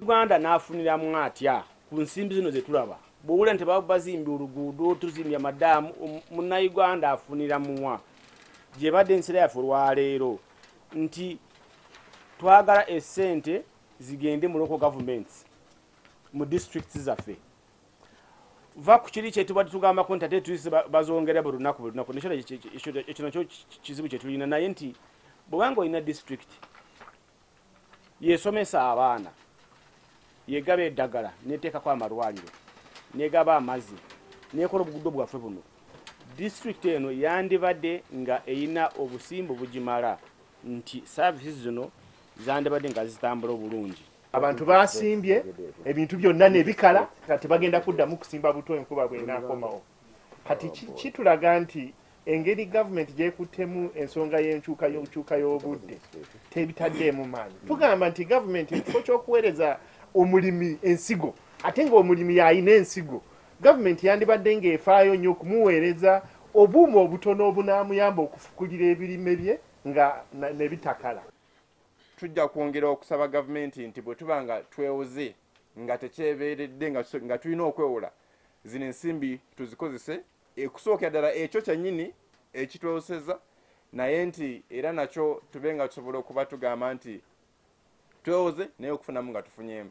Uganda nafuniramu atya ku nsimbi zino zetulaba bw'owulira nti bazimbye oluguudo tuzimbye amadaamu munnayuganda afunira muwa gye badde ensera yaffe olwaleero nti twagala essente zigende mu local governments mu districts zaffe va ku kiri kyetubadde tugambako nti ate tuyise bazongera buli lunaku ekyo nakyo kizibu kyetulina naye nti bwewanga olina district yesomesa abaana yegaba eddagala neteekako amalwaliro negaba amazzi nekola obugudo bwaffe buno district eno yandibadde nga eyina obusimbu bugimala nti services zino zandibadde nga zitambula obulungi. Abantu basimbye ebintu byonna nebikala kati bagenda kuddamu kusimba buto enkuba bw'enaakomawo. Kati kitulaga nti engeri gavumenti gyekuttemu ensonga y'enkyuka y'obudde tebitaddeemu maanyi. Tugamba nti gavumenti mu kifo ky'okuweereza omulimi ensigo ate ng'omulimi yalina ensigo gavumenti yandibadde ng'efaayo nnyo okumuweereza obuuma obutono obunaamuyamba okufukulira ebirime bye nga nebitakala. Tujja kwongera okusaba gavumenti nti bwe tuba nga twewoze nga tekyebeeredde nga tulina okwewola zino ensimbi tuzikozese okusookera ddala ekyo kyennyini ekitwewoseza naye nti era nakyo tube nga tusobola okuba tugamba nti twewoze naye okufunamu nga tufunyeemu.